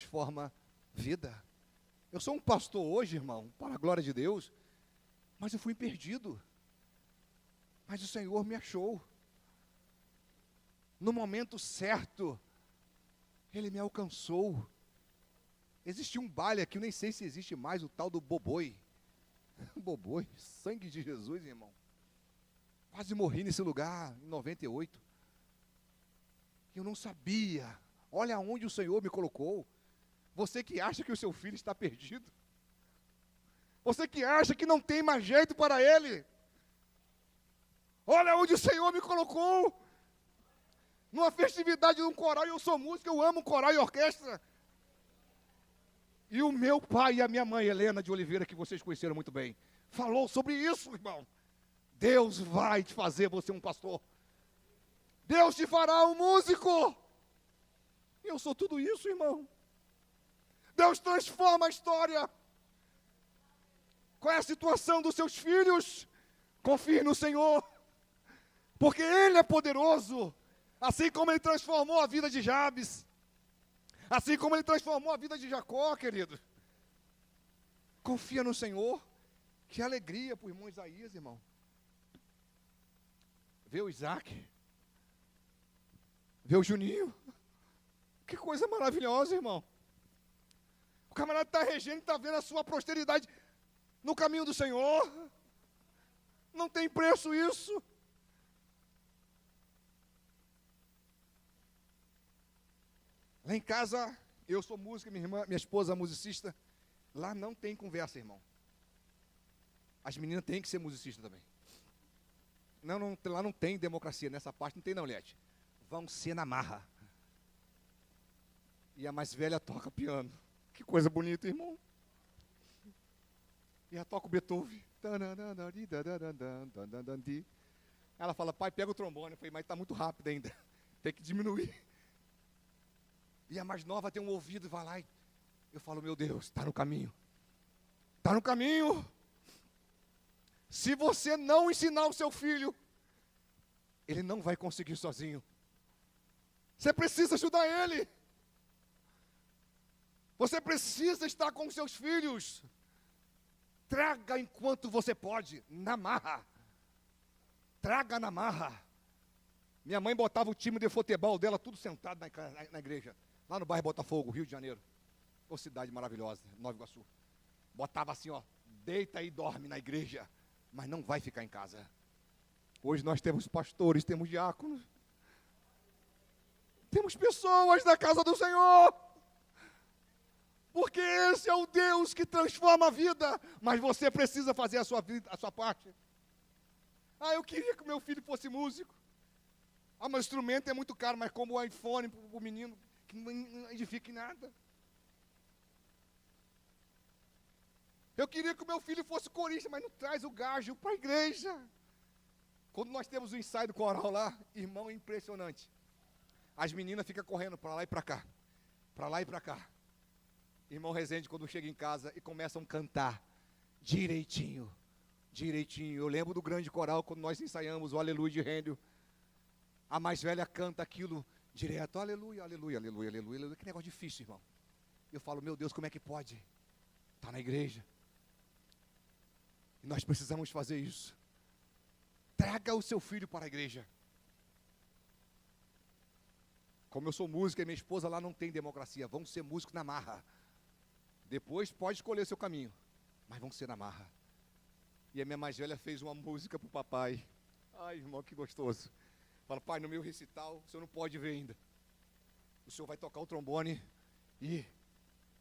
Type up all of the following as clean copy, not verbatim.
transforma vida. Eu sou um pastor hoje, irmão, para a glória de Deus, mas eu fui perdido. Mas o Senhor me achou. No momento certo, Ele me alcançou. Existia um baile aqui, eu nem sei se existe mais, o tal do Boboi. Boboi, sangue de Jesus, irmão. Quase morri nesse lugar, em 98. Eu não sabia. Olha onde o Senhor me colocou. Você que acha que o seu filho está perdido. Você que acha que não tem mais jeito para ele. Olha onde o Senhor me colocou. Numa festividade de um coral, e eu sou músico, eu amo coral e orquestra. E o meu pai e a minha mãe, Helena de Oliveira, que vocês conheceram muito bem, falou sobre isso, irmão. Deus vai te fazer você um pastor. Deus te fará um músico. E eu sou tudo isso, irmão. Deus transforma a história. Qual é a situação dos seus filhos? Confie no Senhor. Porque Ele é poderoso. Assim como Ele transformou a vida de Jabes. Assim como Ele transformou a vida de Jacó, querido. Confia no Senhor. Que alegria para o irmão Isaías, irmão. Ver o Isaac. Ver o Juninho. Que coisa maravilhosa, irmão. O camarada está regendo, está vendo a sua posteridade no caminho do Senhor. Não tem preço isso. Lá em casa, eu sou músico, minha esposa é musicista. Lá não tem conversa, irmão. As meninas têm que ser musicistas também. Não, lá não tem democracia, nessa parte não tem não, Liette. Vão ser na marra. E a mais velha toca piano. Que coisa bonita, irmão. E ela toca o Beethoven. Ela fala, pai, pega o trombone. Eu falei, mas está muito rápido ainda. Tem que diminuir. E a mais nova tem um ouvido e vai lá. Eu falo, meu Deus, está no caminho. Está no caminho. Se você não ensinar o seu filho, ele não vai conseguir sozinho. Você precisa ajudar ele. Você precisa estar com os seus filhos. Traga enquanto você pode, na marra. Traga na marra. Minha mãe botava o time de futebol dela tudo sentado na igreja. Lá no bairro Botafogo, Rio de Janeiro. Uma cidade maravilhosa, Nova Iguaçu. Botava assim, ó, deita e dorme na igreja. Mas não vai ficar em casa. Hoje nós temos pastores, temos diáconos. Temos pessoas na casa do Senhor. Porque esse é o Deus que transforma a vida. Mas você precisa fazer a sua parte. Ah, eu queria que o meu filho fosse músico. Ah, mas o instrumento é muito caro, mas como o iPhone para o menino, que não edifica em nada. Eu queria que o meu filho fosse corista, mas não traz o gajo para a igreja. Quando nós temos o ensaio do coral lá, irmão, é impressionante. As meninas ficam correndo para lá e para cá. Para lá e para cá. Irmão Rezende, quando chega em casa e começam a cantar direitinho, direitinho. Eu lembro do grande coral, quando nós ensaiamos o Aleluia de Handel. A mais velha canta aquilo direto, aleluia, aleluia, aleluia, aleluia, aleluia. Que negócio difícil, irmão. Eu falo, meu Deus, como é que pode? Está na igreja. E nós precisamos fazer isso. Traga o seu filho para a igreja. Como eu sou músico e minha esposa lá não tem democracia, vão ser músicos na marra. Depois pode escolher seu caminho, mas vão ser na marra. E a minha mais velha fez uma música para o papai. Ai, irmão, que gostoso. Fala, pai, no meu recital, o senhor não pode ver ainda. O senhor vai tocar o trombone e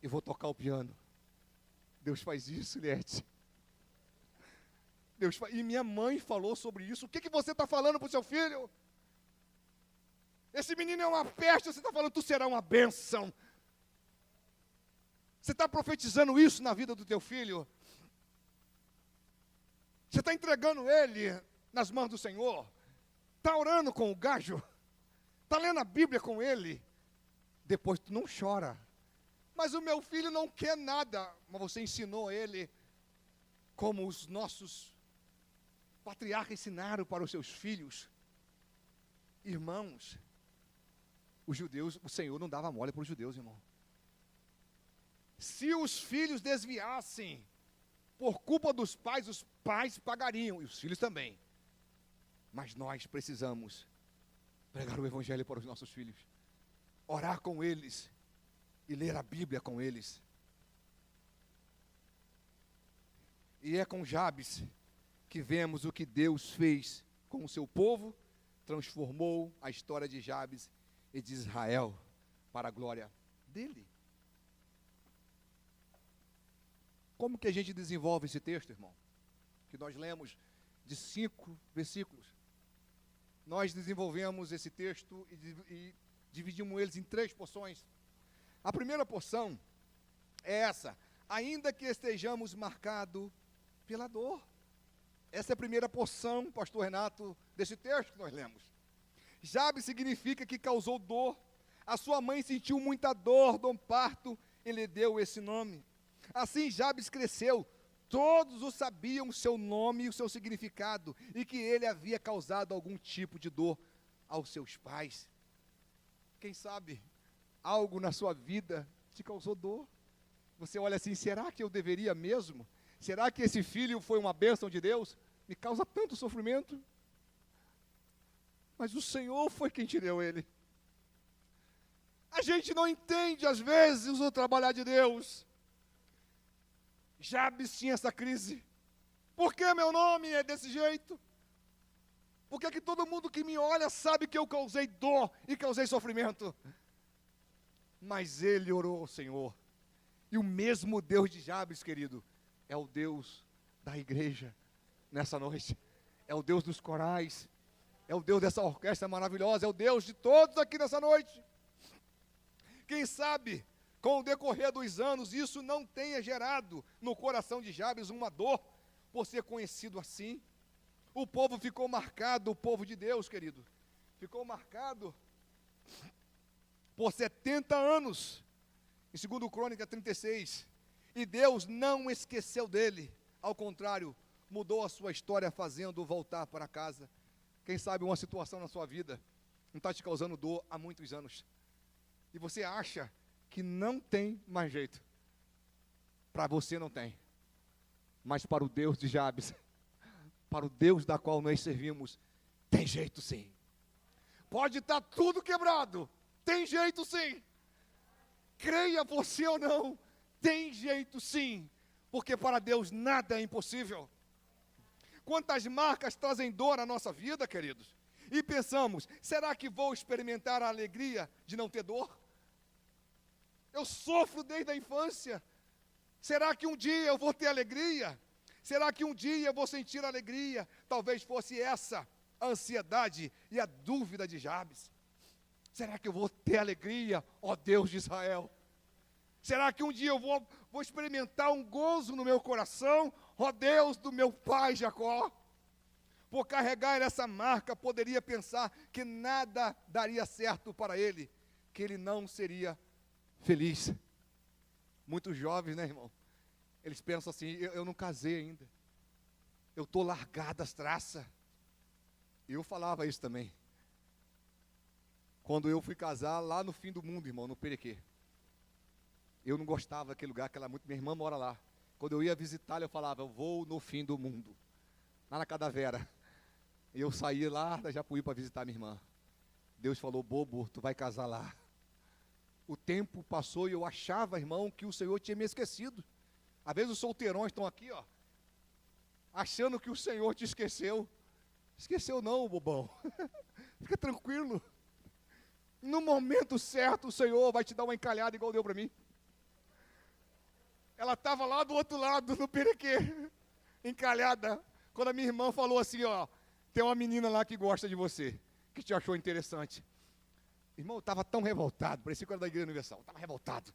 eu vou tocar o piano. Deus faz isso, Liette. E minha mãe falou sobre isso. O que você está falando para o seu filho? Esse menino é uma peste, você está falando, tu será uma bênção. Você está profetizando isso na vida do teu filho? Você está entregando ele nas mãos do Senhor? Está orando com o gajo? Está lendo a Bíblia com ele? Depois tu não chora. Mas o meu filho não quer nada. Mas você ensinou ele como os nossos patriarcas ensinaram para os seus filhos. Irmãos, os judeus, o Senhor não dava mole para os judeus, irmão. se os filhos desviassem por culpa dos pais, os pais pagariam, e os filhos também. Mas nós precisamos pregar o evangelho para os nossos filhos, orar com eles e ler a Bíblia com eles. E é com Jabes que vemos o que Deus fez com o seu povo, transformou a história de Jabes e de Israel para a glória dele. Como que a gente desenvolve esse texto, irmão? Que nós lemos de 5 versículos. Nós desenvolvemos esse texto e dividimos eles em 3 porções. A primeira porção é essa: ainda que estejamos marcados pela dor. Essa é a primeira porção, pastor Renato, desse texto que nós lemos. Jabes significa que causou dor. A sua mãe sentiu muita dor do parto e lhe deu esse nome. Assim Jabes cresceu. Todos o sabiam o seu nome e o seu significado, e que ele havia causado algum tipo de dor aos seus pais. Quem sabe algo na sua vida te causou dor? Você olha assim, será que eu deveria mesmo? Será que esse filho foi uma bênção de Deus? Me causa tanto sofrimento. Mas o Senhor foi quem te deu ele. A gente não entende às vezes o trabalhar de Deus. Jabes tinha essa crise. Por que meu nome é desse jeito? Por que todo mundo que me olha sabe que eu causei dor e causei sofrimento? Mas ele orou ao Senhor. E o mesmo Deus de Jabes, querido, é o Deus da igreja nessa noite. É o Deus dos corais. É o Deus dessa orquestra maravilhosa. É o Deus de todos aqui nessa noite. Quem sabe, com o decorrer dos anos, isso não tenha gerado no coração de Jabes uma dor por ser conhecido assim. O povo ficou marcado, o povo de Deus, querido, ficou marcado por 70 anos, em 2 Crônica 36, e Deus não esqueceu dele, ao contrário, mudou a sua história, fazendo-o voltar para casa. Quem sabe uma situação na sua vida não está te causando dor há muitos anos, e você acha que não tem mais jeito. Para você não tem, mas para o Deus de Jabes, para o Deus da qual nós servimos, tem jeito sim. Pode estar tudo quebrado, tem jeito sim. Creia você ou não, tem jeito sim, porque para Deus nada é impossível. Quantas marcas trazem dor à nossa vida, queridos, e pensamos, será que vou experimentar a alegria de não ter dor? Eu sofro desde a infância. Será que um dia eu vou ter alegria? Será que um dia eu vou sentir alegria? Talvez fosse essa a ansiedade e a dúvida de Jabes. Será que eu vou ter alegria, ó Deus de Israel? Será que um dia eu vou experimentar um gozo no meu coração, ó Deus do meu pai Jacó? Por carregar essa marca, poderia pensar que nada daria certo para ele, que ele não seria feliz. Muitos jovens, né, irmão? Eles pensam assim, eu não casei ainda. Eu estou largado as traças. Eu falava isso também. Quando eu fui casar lá no fim do mundo, irmão, no Perequê. Eu não gostava daquele lugar, minha irmã mora lá. Quando eu ia visitá-la, eu falava, eu vou no fim do mundo. Lá na Cadavera. E eu saía lá da Japuí para visitar minha irmã. Deus falou, bobo, tu vai casar lá. O tempo passou e eu achava, irmão, que o Senhor tinha me esquecido. Às vezes os solteirões estão aqui, ó, achando que o Senhor te esqueceu. Esqueceu não, bobão. Fica tranquilo. No momento certo, o Senhor vai te dar uma encalhada igual deu para mim. Ela estava lá do outro lado, no Perequê, encalhada. Quando a minha irmã falou assim, ó, tem uma menina lá que gosta de você, que te achou interessante. Irmão, eu estava tão revoltado, parecia que era da Igreja Universal, estava revoltado.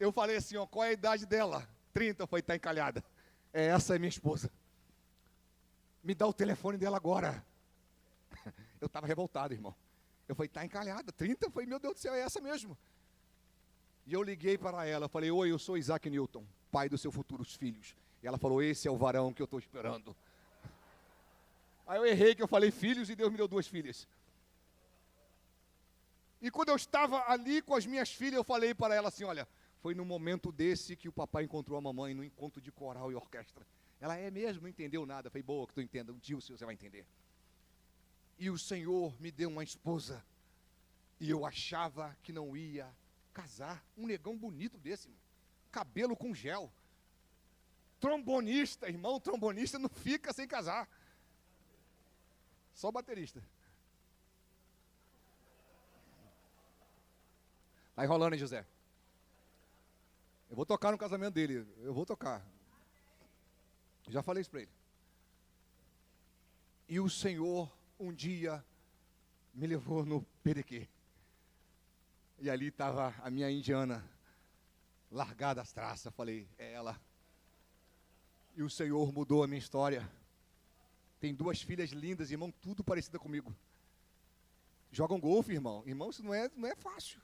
Eu falei assim, ó, qual é a idade dela? 30, eu falei, está encalhada. Essa é minha esposa. Me dá o telefone dela agora. Eu estava revoltado, irmão. Eu falei, está encalhada, 30? Eu falei, meu Deus do céu, é essa mesmo. E eu liguei para ela, falei, oi, eu sou Isaac Newton, pai dos seus futuros filhos. E ela falou, esse é o varão que eu estou esperando. Aí eu errei que eu falei filhos e Deus me deu 2 filhas. E quando eu estava ali com as minhas filhas, eu falei para ela assim, olha, Foi num momento desse que o papai encontrou a mamãe, no encontro de coral e orquestra. Ela é mesmo, não entendeu nada. Falei, boa, que tu entenda, um dia você vai entender. E o Senhor me deu uma esposa. E eu achava que não ia casar. Um negão bonito desse, irmão. Cabelo com gel. Trombonista, irmão, trombonista não fica sem casar. Só baterista. Tá enrolando, hein, José? Eu vou tocar no casamento dele. Eu vou tocar. Já falei isso para ele. E o Senhor, um dia, me levou no Perequê. E ali estava a minha indiana, largada as traças. Falei, é ela. E o Senhor mudou a minha história. Tem 2 filhas lindas, irmão, tudo parecida comigo. Jogam golfe, irmão. Irmão, isso não é fácil.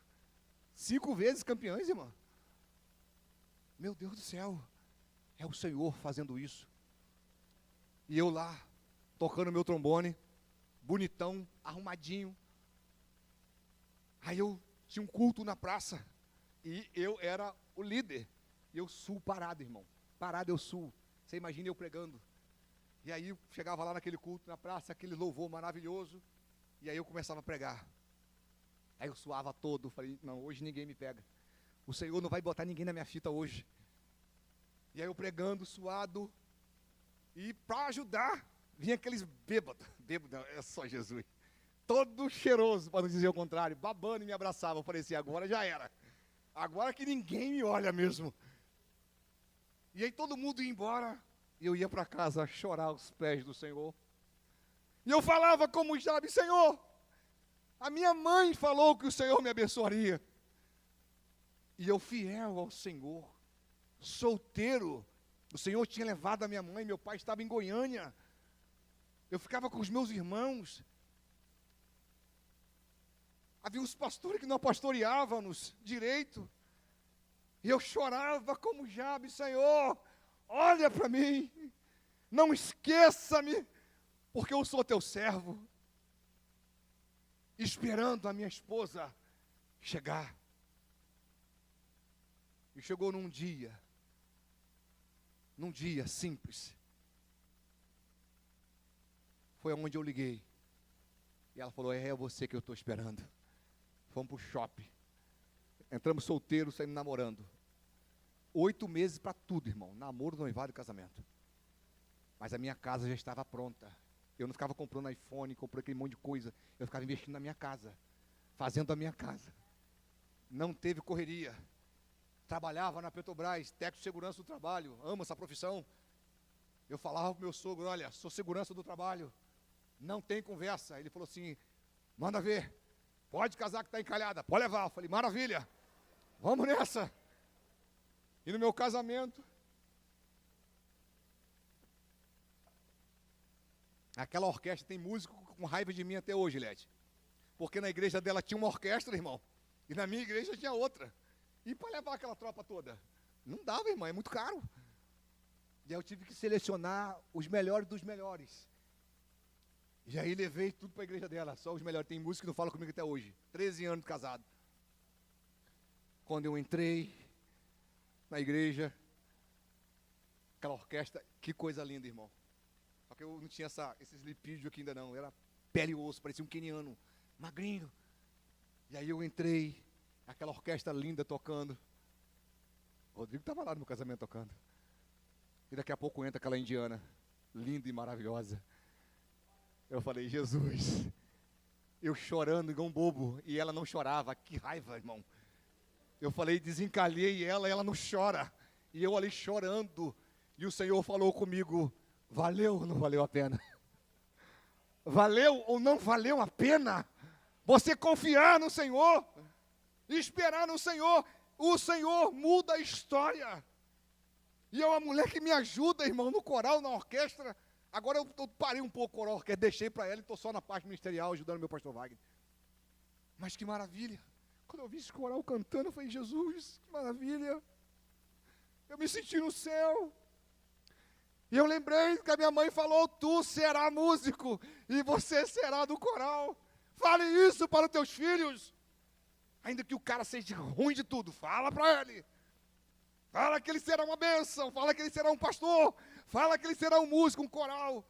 5 vezes campeões, irmão. Meu Deus do céu. É o Senhor fazendo isso. E eu lá, tocando meu trombone, bonitão, arrumadinho. Aí eu tinha um culto na praça. E eu era o líder. E eu suo parado, irmão. Parado eu suo. Você imagina eu pregando. E aí eu chegava lá naquele culto na praça, aquele louvor maravilhoso. E aí eu começava a pregar. Aí eu suava todo. Falei, não, hoje ninguém me pega. O Senhor não vai botar ninguém na minha fita hoje. E aí eu pregando, suado. E para ajudar, vinha aqueles bêbados. Bêbado, não, é só Jesus. Todo cheiroso, para não dizer o contrário. Babando e me abraçava. Eu falei assim, agora já era. Agora que ninguém me olha mesmo. E aí todo mundo ia embora. E eu ia para casa chorar aos pés do Senhor. E eu falava como Jabe, Senhor, a minha mãe falou que o Senhor me abençoaria. E eu fiel ao Senhor, solteiro, o Senhor tinha levado a minha mãe, meu pai estava em Goiânia. Eu ficava com os meus irmãos. Havia uns pastores que não pastoreavam-nos direito. E eu chorava como Jabe, Senhor, olha para mim, não esqueça-me, porque eu sou teu servo, esperando a minha esposa chegar. E chegou num dia simples, foi onde eu liguei, e ela falou, é você que eu estou esperando. Fomos para o shopping, entramos solteiros, saímos namorando. 8 meses para tudo, irmão. Namoro, noivado e casamento. Mas a minha casa já estava pronta. Eu não ficava comprando iPhone, comprando aquele monte de coisa. Eu ficava investindo na minha casa. Fazendo a minha casa. Não teve correria. Trabalhava na Petrobras, técnico de segurança do trabalho. Amo essa profissão. Eu falava para o meu sogro, olha, sou segurança do trabalho. Não tem conversa. Ele falou assim, manda ver. Pode casar que está encalhada. Pode levar. Eu falei, maravilha. Vamos nessa. E no meu casamento, aquela orquestra, tem músico com raiva de mim até hoje, Led. Porque na igreja dela tinha uma orquestra, irmão, e na minha igreja tinha outra. E para levar aquela tropa toda? Não dava, irmão, é muito caro. E aí eu tive que selecionar os melhores dos melhores. E aí levei tudo para a igreja dela, só os melhores. Tem músico que não fala comigo até hoje, 13 anos de casado. Quando eu entrei na igreja, aquela orquestra, que coisa linda, irmão. Só que eu não tinha esses lipídios aqui ainda não, era pele e osso, parecia um queniano, magrinho. E aí eu entrei, aquela orquestra linda tocando. O Rodrigo estava lá no meu casamento tocando. E daqui a pouco entra aquela indiana, linda e maravilhosa. Eu falei, Jesus, eu chorando igual um bobo, e ela não chorava, que raiva, irmão. Eu falei, desencalhei ela não chora. E eu ali chorando. E o Senhor falou comigo, valeu ou não valeu a pena? Valeu ou não valeu a pena? Você confiar no Senhor, esperar no Senhor, o Senhor muda a história. E é uma mulher que me ajuda, irmão, no coral, na orquestra. Agora eu parei um pouco o coral, orquestra, deixei para ela e estou só na parte ministerial, ajudando meu pastor Wagner. Mas que maravilha. Quando eu vi esse coral cantando, eu falei, Jesus, que maravilha. Eu me senti no céu. E eu lembrei que a minha mãe falou, tu será músico e você será do coral. Fale isso para os teus filhos. Ainda que o cara seja ruim de tudo, fala para ele. Fala que ele será uma bênção, fala que ele será um pastor, fala que ele será um músico, um coral.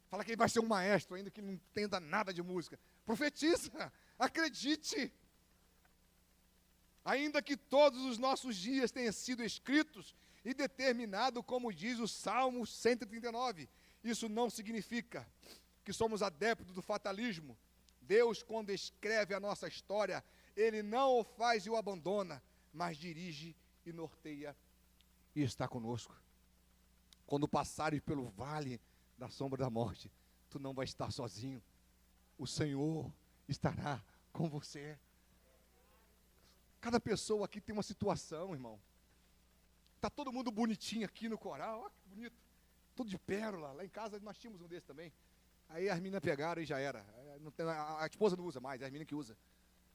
Fala que ele vai ser um maestro, ainda que não entenda nada de música. Profetiza, acredite. Ainda que todos os nossos dias tenham sido escritos e determinados, como diz o Salmo 139, isso não significa que somos adeptos do fatalismo. Deus, quando escreve a nossa história, Ele não o faz e o abandona, mas dirige e norteia e está conosco. Quando passares pelo vale da sombra da morte, tu não vai estar sozinho. O Senhor estará com você. Cada pessoa aqui tem uma situação, irmão. Está todo mundo bonitinho aqui no coral, olha que bonito. Tudo de pérola. Lá em casa nós tínhamos um desse também. Aí as meninas pegaram e já era. A esposa não usa mais, é as meninas que usa.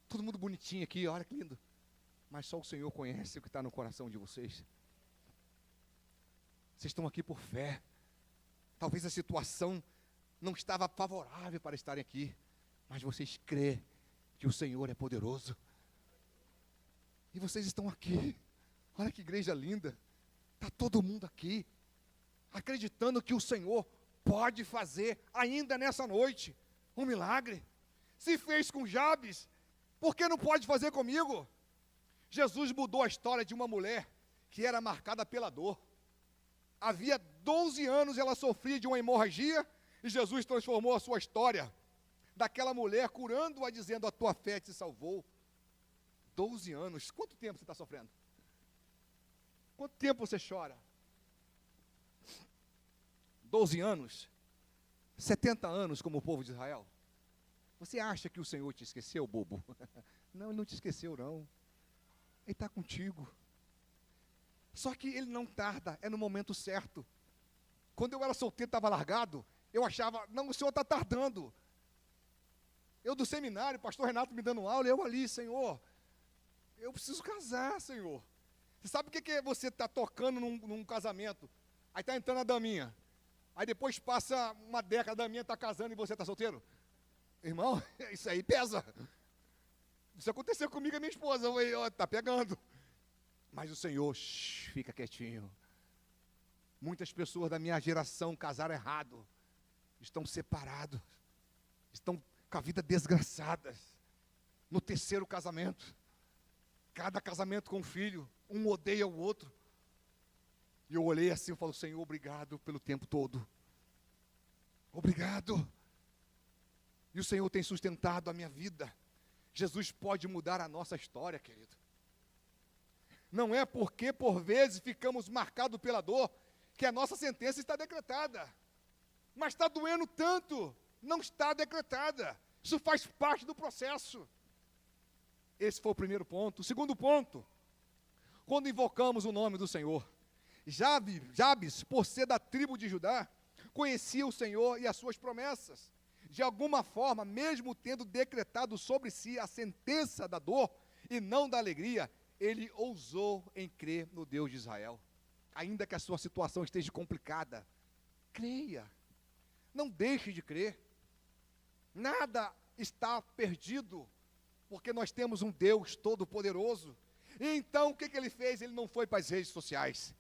Todo mundo bonitinho aqui, olha que lindo. Mas só o Senhor conhece o que está no coração de vocês. Vocês estão aqui por fé. Talvez a situação não estava favorável para estarem aqui, mas vocês crêem que o Senhor é poderoso. E vocês estão aqui. Olha que igreja linda. Está todo mundo aqui, acreditando que o Senhor pode fazer ainda nessa noite um milagre. Se fez com Jabes, por que não pode fazer comigo? Jesus mudou a história de uma mulher que era marcada pela dor. Havia 12 anos ela sofria de uma hemorragia e Jesus transformou a sua história daquela mulher, curando-a, dizendo: a tua fé te salvou. 12 anos. Quanto tempo você está sofrendo? Quanto tempo você chora? 12 anos? 70 anos como o povo de Israel? Você acha que o Senhor te esqueceu, bobo? Não, Ele não te esqueceu, não. Ele está contigo. Só que Ele não tarda, é no momento certo. Quando eu era solteiro, estava largado, eu achava, não, o Senhor está tardando. Eu do seminário, pastor Renato me dando aula, eu ali, Senhor, eu preciso casar, Senhor. Você sabe o que é você estar tocando num casamento? Aí está entrando a daminha. Aí depois passa uma década, a daminha está casando e você está solteiro? Irmão, isso aí pesa. Isso aconteceu comigo e minha esposa. Está pegando. Mas o Senhor, fica quietinho. Muitas pessoas da minha geração casaram errado. Estão separados. Estão com a vida desgraçada. No terceiro casamento. Cada casamento com um filho. Um odeia o outro. E eu olhei assim e falo: Senhor, obrigado pelo tempo todo. Obrigado. E o Senhor tem sustentado a minha vida. Jesus pode mudar a nossa história, querido. Não é porque por vezes ficamos marcados pela dor que a nossa sentença está decretada. Mas está doendo tanto, não está decretada. Isso faz parte do processo. Esse foi o primeiro ponto. O segundo ponto, quando invocamos o nome do Senhor. Jabes, por ser da tribo de Judá, conhecia o Senhor e as suas promessas. De alguma forma, mesmo tendo decretado sobre si a sentença da dor e não da alegria, ele ousou em crer no Deus de Israel. Ainda que a sua situação esteja complicada, creia. Não deixe de crer. Nada está perdido, porque nós temos um Deus todo-poderoso. E então, o que ele fez? Ele não foi para as redes sociais.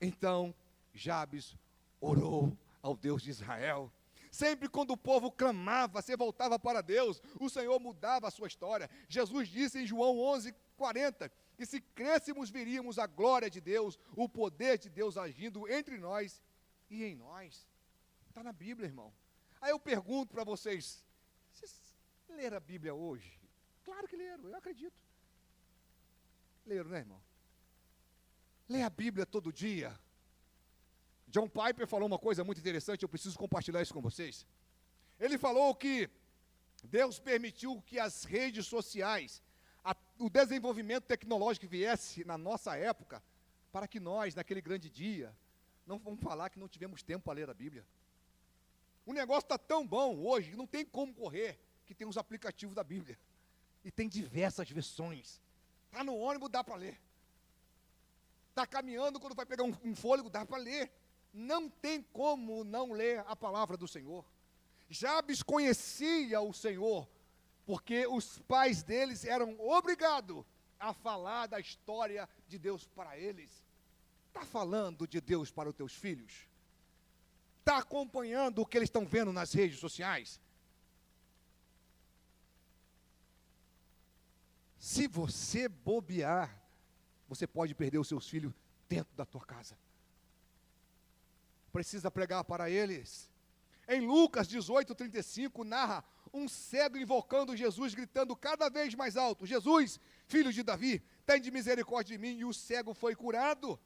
Então, Jabes orou ao Deus de Israel. Sempre quando o povo clamava, se voltava para Deus, o Senhor mudava a sua história. Jesus disse em João 11:40, que se crêssemos, veríamos a glória de Deus, o poder de Deus agindo entre nós e em nós. Está na Bíblia, irmão. Aí eu pergunto para vocês, leram a Bíblia hoje? Claro que leram, eu acredito. Leram, né, irmão? Lê a Bíblia todo dia. John Piper falou uma coisa muito interessante, eu preciso compartilhar isso com vocês. Ele falou que Deus permitiu que as redes sociais, o desenvolvimento tecnológico viesse na nossa época, para que nós, naquele grande dia, não vamos falar que não tivemos tempo para ler a Bíblia. O negócio está tão bom hoje, não tem como correr, que tem os aplicativos da Bíblia. E tem diversas versões. Está no ônibus, dá para ler. Está caminhando, quando vai pegar um fôlego, dá para ler. Não tem como não ler a palavra do Senhor. Jabes conhecia o Senhor, porque os pais deles eram obrigados a falar da história de Deus para eles? Está falando de Deus para os teus filhos? Está acompanhando o que eles estão vendo nas redes sociais? Se você bobear, você pode perder os seus filhos dentro da tua casa. Precisa pregar para eles. Em Lucas 18:35 narra um cego invocando Jesus, gritando cada vez mais alto: Jesus, filho de Davi, tem de misericórdia de mim. E o cego foi curado.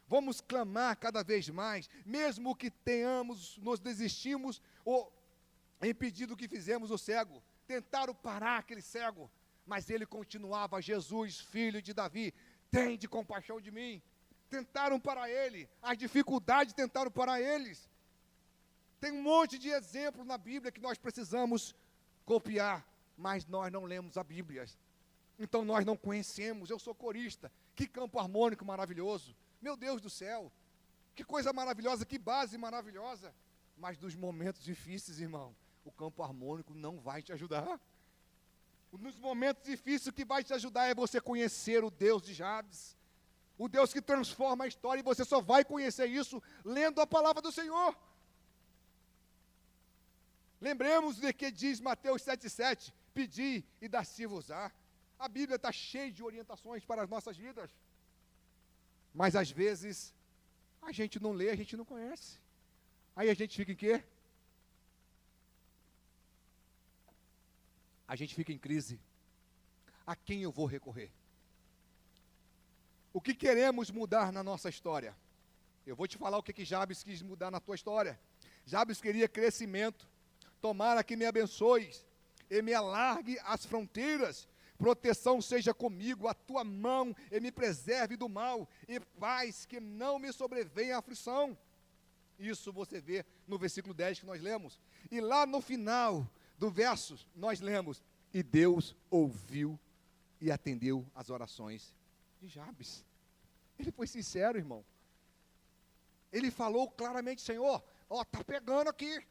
Vamos clamar cada vez mais, mesmo que nos desistimos ou impedido que fizemos o cego. Tentaram parar aquele cego, mas ele continuava: Jesus, filho de Davi, tem de compaixão de mim. Tentaram parar ele, as dificuldades tentaram parar eles. Tem um monte de exemplos na Bíblia que nós precisamos copiar, mas nós não lemos a Bíblia. Então nós não conhecemos. Eu sou corista, que campo harmônico maravilhoso. Meu Deus do céu, que coisa maravilhosa, que base maravilhosa. Mas nos momentos difíceis, irmão, o campo harmônico não vai te ajudar. Nos momentos difíceis, o que vai te ajudar é você conhecer o Deus de Jabes, o Deus que transforma a história, e você só vai conhecer isso lendo a palavra do Senhor. Lembremos de que diz Mateus 7,7, pedi e dar-se-vos-á. A Bíblia está cheia de orientações para as nossas vidas. Mas às vezes, a gente não lê, a gente não conhece. Aí a gente fica em quê? A gente fica em crise. A quem eu vou recorrer? O que queremos mudar na nossa história? Eu vou te falar o que Jabes quis mudar na tua história. Jabes queria crescimento. Tomara que me abençoes e me alargue as fronteiras. Proteção seja comigo, a tua mão e me preserve do mal, e paz que não me sobrevenha a aflição. Isso você vê no versículo 10 que nós lemos. E lá no final do verso nós lemos: e Deus ouviu e atendeu as orações de Jabes. Ele foi sincero, irmão. Ele falou claramente: Senhor, está pegando aqui.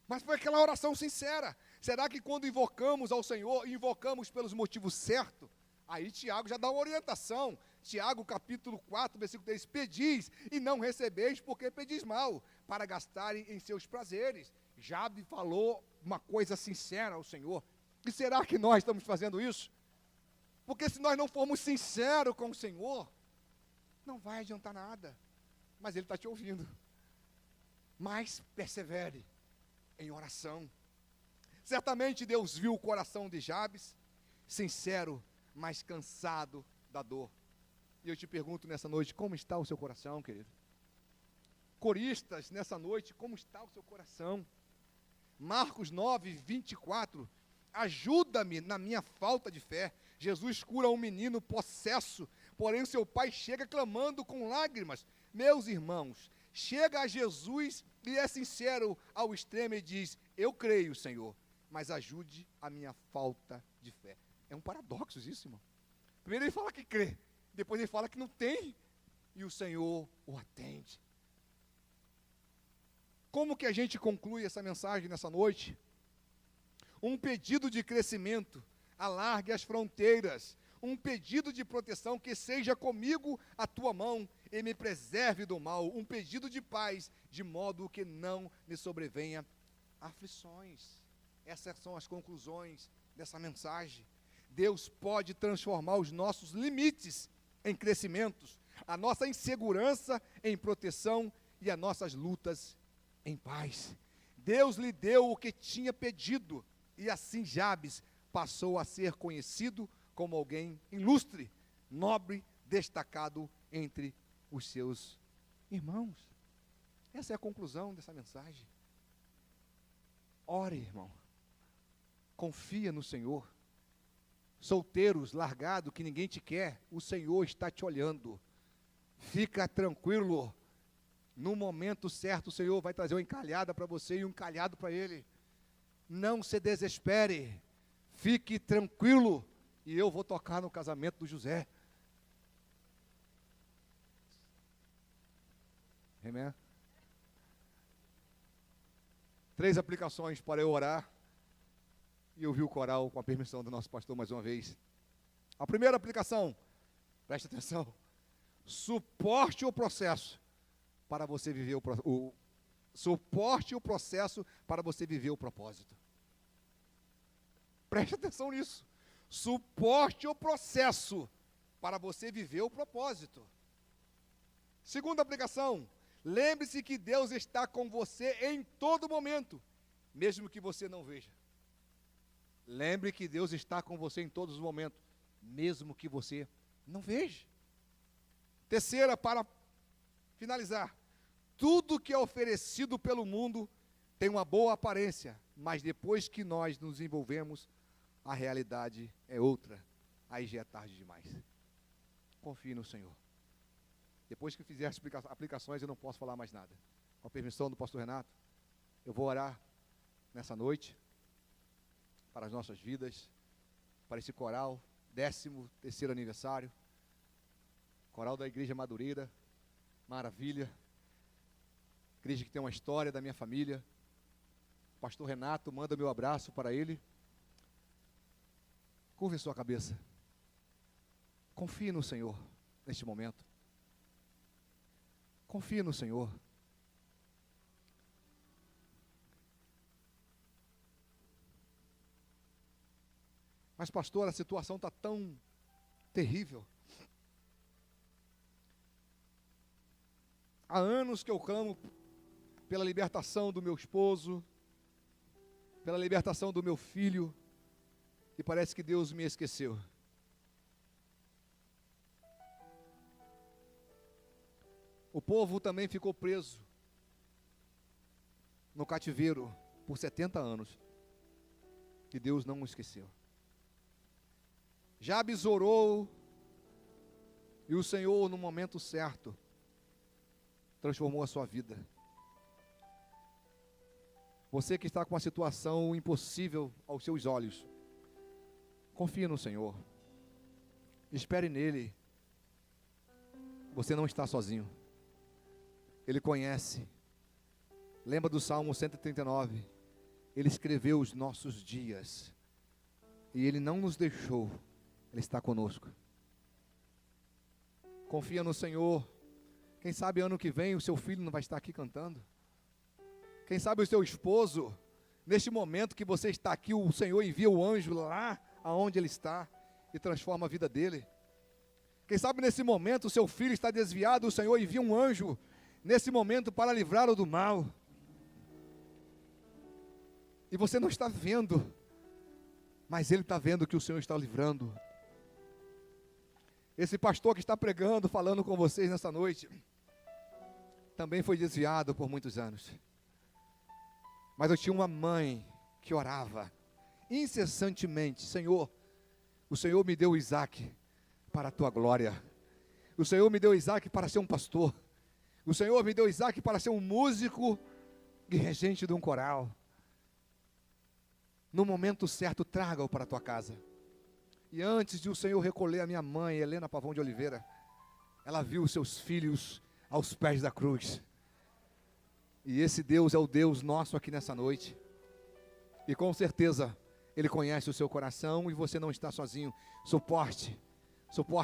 Mas foi aquela oração sincera. Será que quando invocamos ao Senhor, invocamos pelos motivos certos? Aí Tiago já dá uma orientação. Tiago capítulo 4, versículo 3, pedis e não recebeis, porque pedis mal, para gastarem em seus prazeres. Jabes falou uma coisa sincera ao Senhor. E será que nós estamos fazendo isso? Porque se nós não formos sinceros com o Senhor, não vai adiantar nada. Mas Ele está te ouvindo. Mas persevere em oração. Certamente Deus viu o coração de Jabes, sincero, mas cansado da dor. E eu te pergunto nessa noite, como está o seu coração, querido? Coristas, nessa noite, como está o seu coração? Marcos 9, 24, ajuda-me na minha falta de fé. Jesus cura um menino possesso, porém seu pai chega clamando com lágrimas. Meus irmãos, chega a Jesus e é sincero ao extremo e diz: eu creio, Senhor, mas ajude a minha falta de fé. É um paradoxo isso, irmão. Primeiro ele fala que crê, depois ele fala que não tem, e o Senhor o atende. Como que a gente conclui essa mensagem nessa noite? Um pedido de crescimento, alargue as fronteiras. Um pedido de proteção, que seja comigo a tua mão e me preserve do mal. Um pedido de paz, de modo que não me sobrevenha aflições. Essas são as conclusões dessa mensagem. Deus pode transformar os nossos limites em crescimentos, a nossa insegurança em proteção e as nossas lutas em paz. Deus lhe deu o que tinha pedido, e assim Jabes passou a ser conhecido como alguém ilustre, nobre, destacado entre os seus irmãos. Essa é a conclusão dessa mensagem. Ore, irmão. Confia no Senhor. Solteiros, largado, que ninguém te quer, o Senhor está te olhando. Fica tranquilo. No momento certo, o Senhor vai trazer uma encalhada para você e um encalhado para ele. Não se desespere. Fique tranquilo. E eu vou tocar no casamento do José. Amém? 3 aplicações para eu orar e ouvir o coral, com a permissão do nosso pastor mais uma vez. A primeira aplicação, preste atenção, suporte o processo para você viver suporte o processo para você viver o propósito. Preste atenção nisso. Suporte o processo para você viver o propósito. Segunda aplicação, lembre-se que Deus está com você em todo momento, mesmo que você não veja. Lembre que Deus está com você em todos os momentos, mesmo que você não veja. Terceira, para finalizar, tudo que é oferecido pelo mundo tem uma boa aparência, mas depois que nós nos envolvemos, a realidade é outra. Aí já é tarde demais. Confie no Senhor. Depois que fizer as aplicações, eu não posso falar mais nada. Com a permissão do pastor Renato, eu vou orar nessa noite para as nossas vidas, para esse coral, 13º aniversário, coral da Igreja Madureira, maravilha, igreja que tem uma história da minha família. Pastor Renato, manda meu abraço para ele. Curve sua cabeça. Confie no Senhor neste momento. Confie no Senhor. Mas pastor, a situação está tão terrível. Há anos que eu clamo pela libertação do meu esposo, pela libertação do meu filho, e parece que Deus me esqueceu. O povo também ficou preso no cativeiro por 70 anos, e Deus não o esqueceu. Jabes orou, e o Senhor, no momento certo, transformou a sua vida. Você que está com uma situação impossível aos seus olhos, confie no Senhor, espere nele. Você não está sozinho, Ele conhece. Lembra do Salmo 139, Ele escreveu os nossos dias, e Ele não nos deixou, Ele está conosco. Confia no Senhor. Quem sabe ano que vem o seu filho não vai estar aqui cantando. Quem sabe o seu esposo, neste momento que você está aqui, o Senhor envia o anjo lá aonde ele está e transforma a vida dele. Quem sabe nesse momento o seu filho está desviado, o Senhor envia um anjo nesse momento para livrá-lo do mal. E você não está vendo, mas ele está vendo que o Senhor está livrando. Esse pastor que está pregando, falando com vocês nessa noite, também foi desviado por muitos anos. Mas eu tinha uma mãe que orava incessantemente: Senhor, o Senhor me deu Isaac para a tua glória. O Senhor me deu Isaac para ser um pastor. O Senhor me deu Isaac para ser um músico e regente de um coral. No momento certo, traga-o para a tua casa. E antes de o Senhor recolher a minha mãe, Helena Pavão de Oliveira, ela viu os seus filhos aos pés da cruz. E esse Deus é o Deus nosso aqui nessa noite. E com certeza, Ele conhece o seu coração e você não está sozinho. Suporte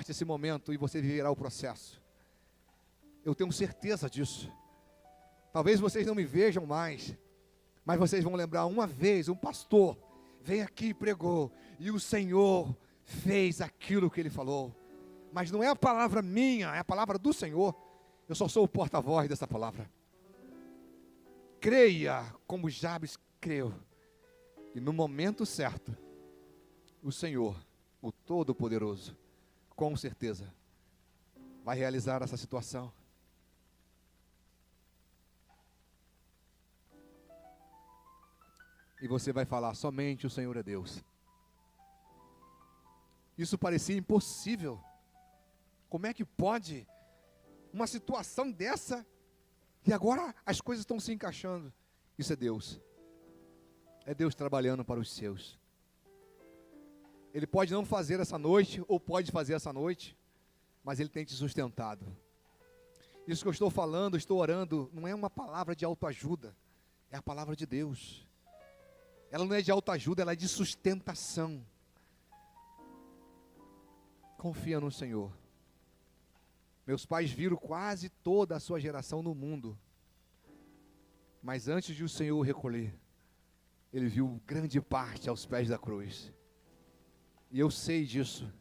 esse momento e você viverá o processo. Eu tenho certeza disso. Talvez vocês não me vejam mais, mas vocês vão lembrar, uma vez um pastor veio aqui e pregou, e o Senhor fez aquilo que Ele falou. Mas não é a palavra minha, é a palavra do Senhor. Eu só sou o porta-voz dessa palavra. Creia como Jabes creu, e no momento certo, o Senhor, o Todo-Poderoso, com certeza, vai realizar essa situação. E você vai falar: somente o Senhor é Deus. Isso parecia impossível. Como é que pode uma situação dessa? E agora as coisas estão se encaixando. Isso é Deus. É Deus trabalhando para os seus. Ele pode não fazer essa noite, ou pode fazer essa noite, mas Ele tem te sustentado. Isso que eu estou falando, estou orando, não é uma palavra de autoajuda, é a palavra de Deus. Ela não é de autoajuda, ela é de sustentação. confia no Senhor. Meus pais viram quase toda a sua geração no mundo, mas antes de o Senhor recolher, Ele viu grande parte aos pés da cruz. E eu sei disso.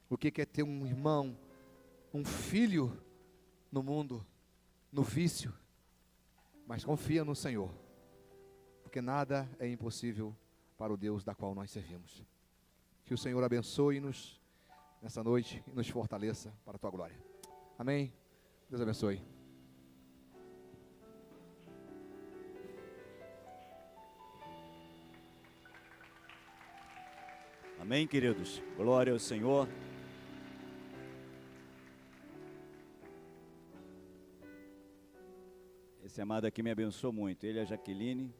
O que é ter um irmão, um filho no mundo, no vício. Mas confia no Senhor, porque nada é impossível para o Deus da qual nós servimos. Que o Senhor abençoe-nos nessa noite e nos fortaleça para a tua glória. Amém? Deus abençoe. Amém, queridos? Glória ao Senhor. Esse amado aqui me abençoou muito. Ele e a Jaqueline,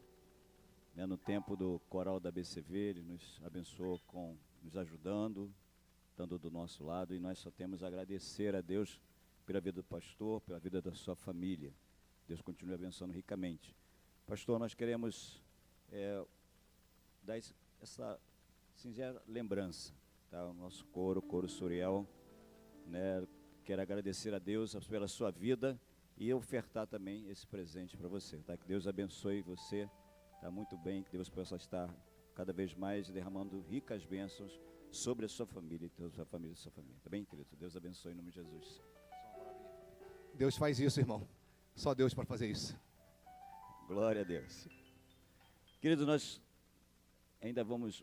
né, no tempo do coral da BCV, ele nos abençoou nos ajudando, estando do nosso lado, e nós só temos a agradecer a Deus pela vida do pastor, pela vida da sua família. Deus continue abençoando ricamente. Pastor, nós queremos dar essa singela lembrança, tá? O nosso coro Suriel, né? Quero agradecer a Deus pela sua vida e ofertar também esse presente para você, tá? Que Deus abençoe você, tá? Muito bem, que Deus possa estar cada vez mais derramando ricas bênçãos sobre a sua família e a sua família, tá bem, querido? Deus abençoe em nome de Jesus. Deus faz isso, irmão. Só Deus para fazer isso. Glória a Deus. Queridos, nós ainda vamos